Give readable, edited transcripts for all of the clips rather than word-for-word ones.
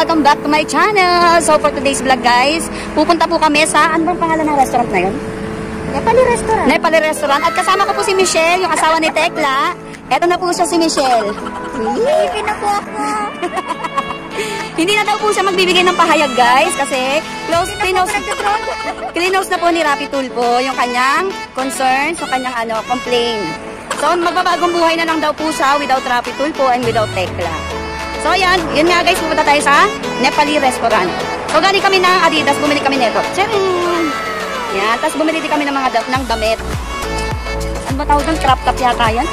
welcome back to my channel. So for today's vlog guys, pupunta po kami sa, ano bang pangalan ng restaurant na yun? Nepali Restaurant. Nepali Restaurant. At kasama ko po si Michelle, yung asawa ni Tekla. Eto na po siya si Michelle. Hindi na po ako. Hindi na daw po siya magbibigay ng pahayag guys kasi close na po ni Rapi Tulpo yung kanyang concerns, yung kanyang complaint. So magbabagong buhay na lang daw po siya without Rapi Tulpo and without Tekla. So ayan, yun nga guys, pupunta tayo sa Nepali Restaurant. So galing kami ng Adidas, bumili kami nito. Tcharing! Yan, tapos bumili din kami ng mga ng damit. Ano ba tawag doon? Crop top yata yan?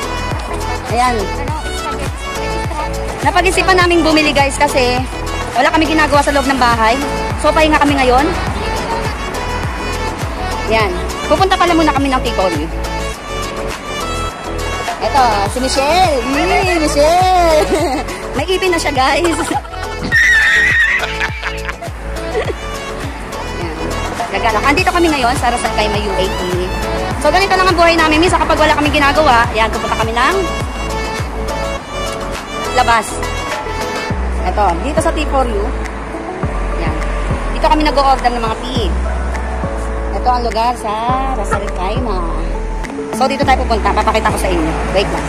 Ayan. Napag-isipan namin bumili guys kasi wala kami ginagawa sa loob ng bahay. So pahinga kami ngayon. Yan. Pupunta pala muna kami ng Ticol. Eto, si Michelle. Michelle. May ipin na siya guys. Yan. Andito kami ngayon sa Ras Al Khaimah UAE. So ganito lang ang buhay namin. Minsan kapag wala kami ginagawa, yan, pupunta kami ng labas. Ito, dito sa T4U. Yan. Dito kami nag-o-order ng mga tea. Ito ang lugar sa Ras Al Khaimah. So dito tayo pupunta. Papakita ko sa inyo. Wait lang.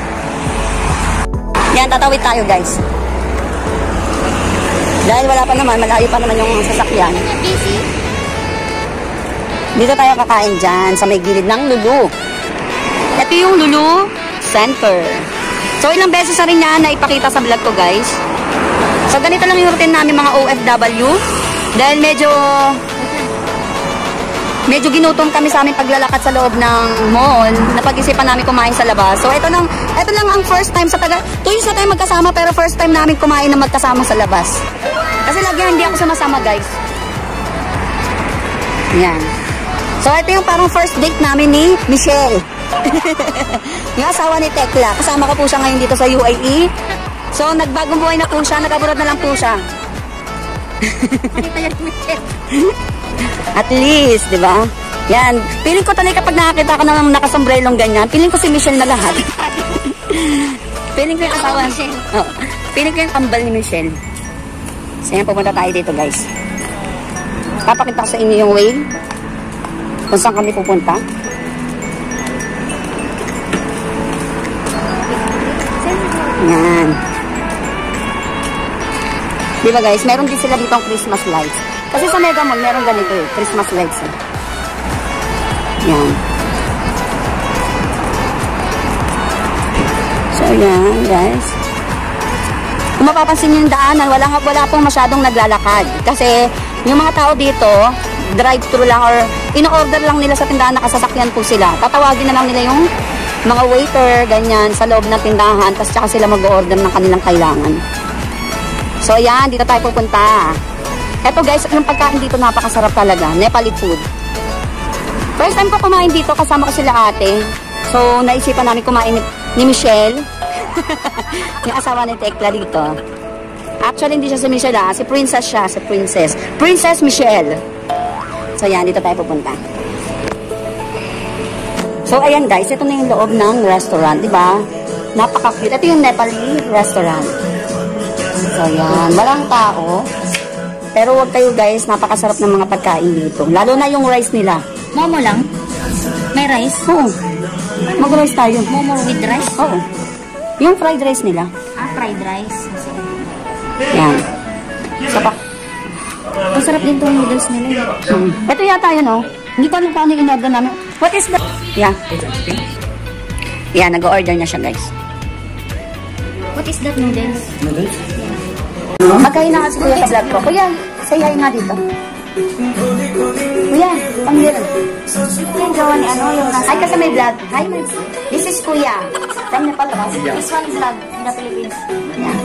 Yan, tatawid tayo guys. Dahil wala pa naman, malayo pa naman yung sasakyan. Busy. Dito tayo kakain dyan sa may gilid ng Lulu. Ito yung Lulu Center. So ilang beses na rin yan na ipakita sa vlog ko guys. So ganito lang yung routine namin mga OFW. Dahil medyo ginutom kami sa aming paglalakad sa loob ng mall. Napag-isipan namin kumain sa labas. So ito lang ang first time sa 2 years na tayo magkasama pero first time namin kumain na magkasama sa labas. Kasi lagi hindi ako sumasama guys. Yan. So ito yung parang first date namin ni Michelle. Yung asawa ni Tekla. Kasama ko po siya ngayon dito sa UAE. So nagbagong buhay na po siya. Nag-abroad na lang po siya. At least, di ba? Yan. Feeling ko talaga kapag nakakita ko ng nakasombrelong ganyan, feeling ko si Michelle na lahat. Feeling ko yung asawa. Oh, feeling ko yung kambal ni Michelle. So yan, pupunta tayo dito guys. Papakita ko sa inyo yung way kung saan kami pupunta. Yan. Diba guys, meron din sila dito ang Christmas lights. Kasi sa Mega Mall, meron ganito eh, Christmas lights eh. Yan. So yan guys. Kung mapapansin nyo yung daanan, wala pong masyadong naglalakad. Kasi yung mga tao dito, drive-thru lang or in-order lang nila sa tindahan, nakasasakyan po sila. Tatawagin na lang nila yung mga waiter, ganyan, sa loob ng tindahan, tapos tsaka sila mag-order ng kanilang kailangan. So yan, dito tayo pupunta. Eto guys, yung pagkain dito napakasarap talaga. Nepali food. First time ko kumain dito, kasama ko sila ate. So naisipan namin kumain ni Michelle. Yung asawa ni Tekla dito. Actually hindi siya si Michelle si Princess siya, si Princess. Princess Michelle. So yan, dito tayo pupunta. So ayan guys, ito na yung loob ng restaurant, di ba? Napaka-cute. Ito yung Nepali Restaurant. So yan, walang tao. Pero wag kayo guys, napakasarap ng mga pagkain dito. Lalo na yung rice nila. Momo lang? May rice? Oo. Mag-rice tayo. Momo with rice? Oo. Yung fried rice nila. Fried rice. Yan. Sapak. Ang sarap din itong noodles nila. Ito yata yun oh. Hindi ko alam paano yung in-order namin. What is that? Yeah. Yan, nag-order na siya guys. What is that noodles? Noodles? Magkain na nga si Kuya sa vlog ko. Kuya, say hi nga dito. Kuya, panggilan. Yung gawa ni yung nasa. Hi ka sa may vlog. Hi, this is Kuya. From Nepal, right? Yeah. This one vlog in the Philippines. Yeah.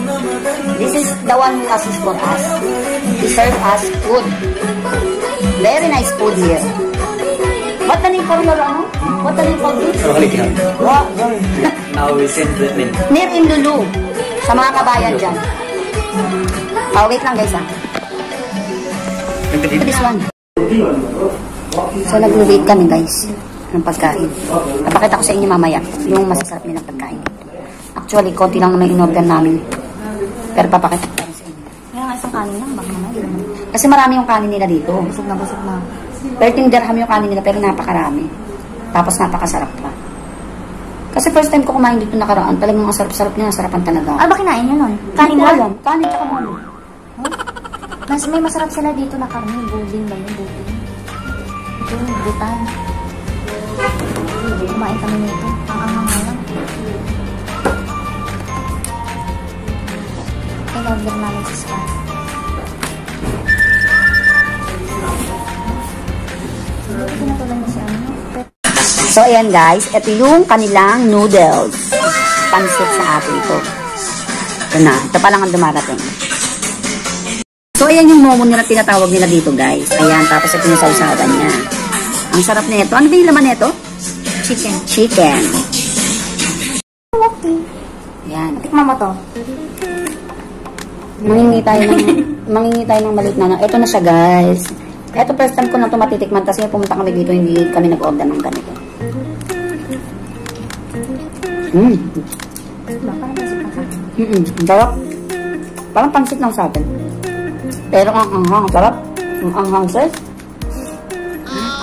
This is the one who assist for us. He serve us food. Very nice food here. What the name for your What the name for this? What? Now we send treatment. Near in Lulu. Sa mga kabayan dyan. Oh, wait lang guys This one. So nag-wait kami guys ng pagkain. Napakita ko sa inyo mamaya yung masasarap nilang pagkain. Actually, konti lang naman in-order namin. Pero papakita ko sa inyo. Meron nga isang kanin lang. Baka naman, yun naman. Kasi marami yung kanin nila dito. Busog na busog na. 13 dirham yung kanin nila pero napakarami. Tapos napakasarap pa. Kasi first time ko kumain dito nakaraan, talagang ang sarap-sarap niya, sarapan talaga. Ah, ba kinain nyo nun? Kanin Hindi ko lang? alam. Kanin tsaka mano. May masarap sila dito na karne. Buding ba yun? Buding. Ito, butan. Kumain kami nito. Ang anghang lang. In-order namin sa Scar. Hindi ko pinatulan niya si ano. So, ayan guys. Ito yung kanilang noodles. Pansit sa atin ito. Ito na. Ito pa lang ang dumarating. So, ayan yung momo nila tinatawag nila dito guys. Ayan. Tapos ito yung sausawan niya. Ang sarap nito. Ano ba yung laman nito? Chicken. Chicken. Okay. Ayan. Tikman mo to. Mangingi tayo ng maliit na. Ito na siya guys. Ito first time ko na ito matitikman kasi pumunta kami dito, hindi kami nag-order ng ganito. Sarap. Parang pansit lang sa atin. Pero ang anghang, sarap. Ang anghang sis.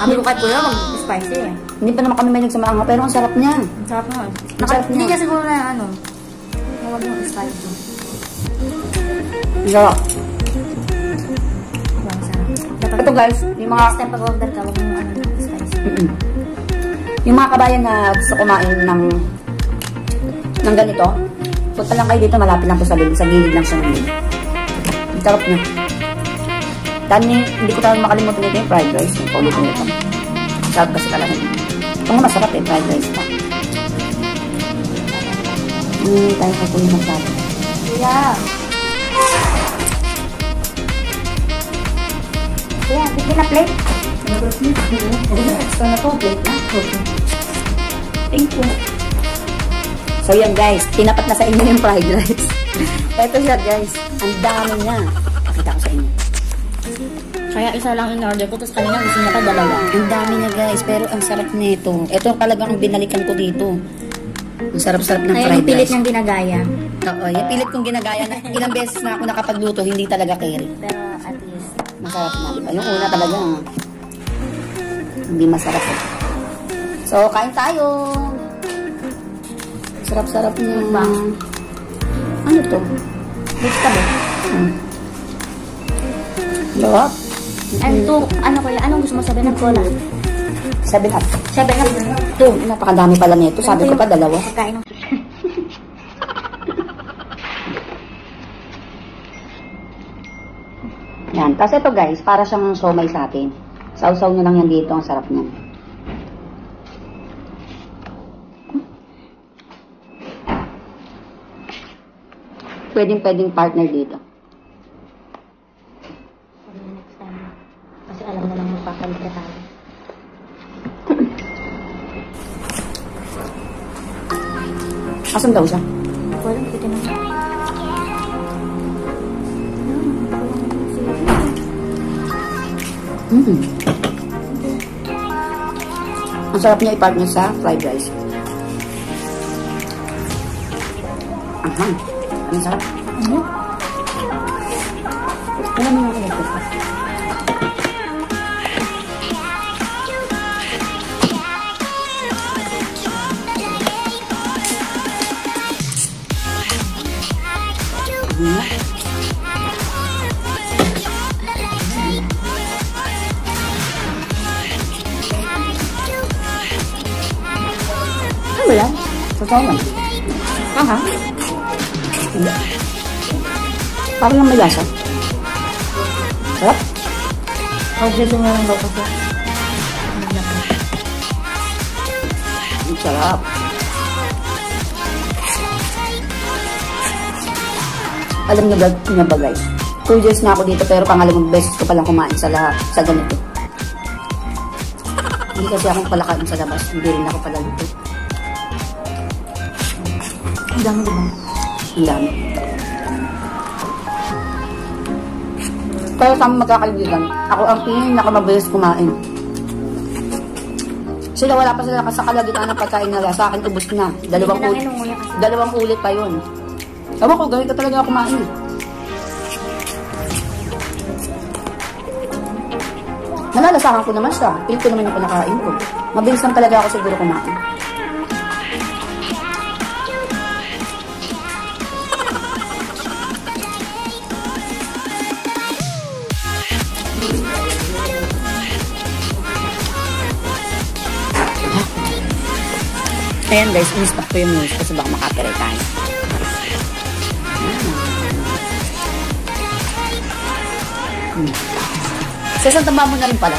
Sabi ko kay Kuya, mag-spicy eh. Hindi pa naman kami mahilig sa maanghang, pero ang sarap niya. Ang sarap nga. Ang sarap Hindi niya. niya siguro na ano. Huwag yung spicy. Ang sarap. Ang sarap. Dapat Ito guys, yung mga next time pag-order ka, huwag yung ano, spicy. yung mga kabayan na gusto kumain ng ganito, punta lang kayo dito, malapit lang po sa gilid lang sa gilid. Ang sarap niya. Dahil hindi ko talagang makalimutan ito yung fried rice. Yung paulit-ulit kami. Sarap kasi talaga. Ito nga masarap eh, fried rice pa. Tayo ka po yung magsabi. Yeah. Yeah, bigyan na plate. Extra na to, plate na. Thank you. So yan guys, tinapat na sa inyo yung fried rice. Ito siya guys, ang dami niya. Pakita ko sa inyo. Kaya isa lang in-order ko, tapos kanina gusto niya pa dalawa. Ang dami niya guys, pero ang sarap nito. Ito talagang ang binalikan ko dito. Ang sarap-sarap ng Ayun, fried yung pilit rice. niyang ginagaya. Oo, yung pilit kong ginagaya na ilang beses na ako nakapagluto, hindi talaga carry. Pero at least. Masarap na, diba? Yung una talaga, hindi masarap eh. So, kain tayo. Sarap-sarap niya. Ano to? Vegetable. Sarap. And to, ano kuya, anong gusto mo sabihin ng cola? 7-up. 7 up. Ito, napakadami pala nito. Sabi ko pa, dalawa. Pagkain ng sushi. Yan. Kasi ito guys, para siyang somay sa atin. Sausaw nyo lang yan dito. Ang sarap niya. Pwedeng partner dito. Next time. Kasi alam na lang magpapalit na tayo. Asan daw siya? Walang pwede na siya. Ang sarap niya i-partner sa fried rice. Ahang. Ang sarap. Alam mo yung kinagpit pa. Ano ba yan? Totoo lang. Aha. Hindi. Parang lang may lasa. Sarap. Pag-gusto mo lang daw kasi. Ang sarap. Alam niyo ba guys? 2 years na ako dito pero pangalawang beses ko palang kumain sa ganito. Hindi kasi akong palakain sa labas. Hindi rin ako palaluto. Ang dami diba? Ang dami. Pero sa mga magkakaibigan, ako ang pinakamabilis kumain. Sila wala pa sila sa kalagitnaan ng pagkain nila. Sa akin, ubos na. Dalawang ulit pa yun. Ewan ko, ganito talaga ako kumain. Nalalasahan ko naman siya. Feel ko naman yung pinakain ko. Mabilis lang talaga ako siguro kumain. Ayan guys, in-stop ko yung news kasi baka makapirate tayo. Sesang tamba mo na rin pala.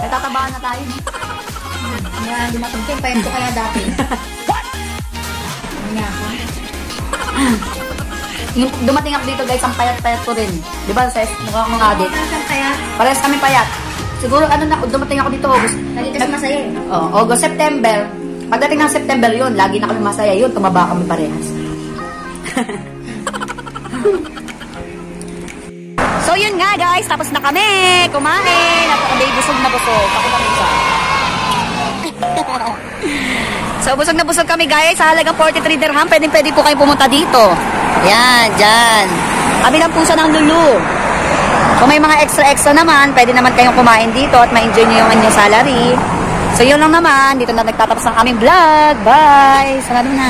Nagtatabaan na tayo. Kaya dumatong ko. Payat ko kaya dati. Ano nga ako? Yung dumating ako dito guys, ang payat-payat ko rin. Di ba, Ses? Mukha akong adik. Ang payat. Parehas kami payat. Siguro ano na, dumating ako dito August. Lagi kasi masaya eh. Oh, August, September. Pagdating ng September yun, lagi na kami masaya yun. Tumaba kami parehas. So yun nga guys, tapos na kami kumain. Napaka-baby busog na busog. Pakita mo siya. So busog na busog kami guys. Sa halagang 43 dirham, pwede po kayo pumunta dito. Yan, dyan. Kami lang po siya ng Lulu. Kung may mga extra naman, pwede naman kayong kumain dito at ma-enjoy nyo yung inyong salary. So yun lang naman, dito na nagtatapos ang aming vlog. Bye! Sarado na.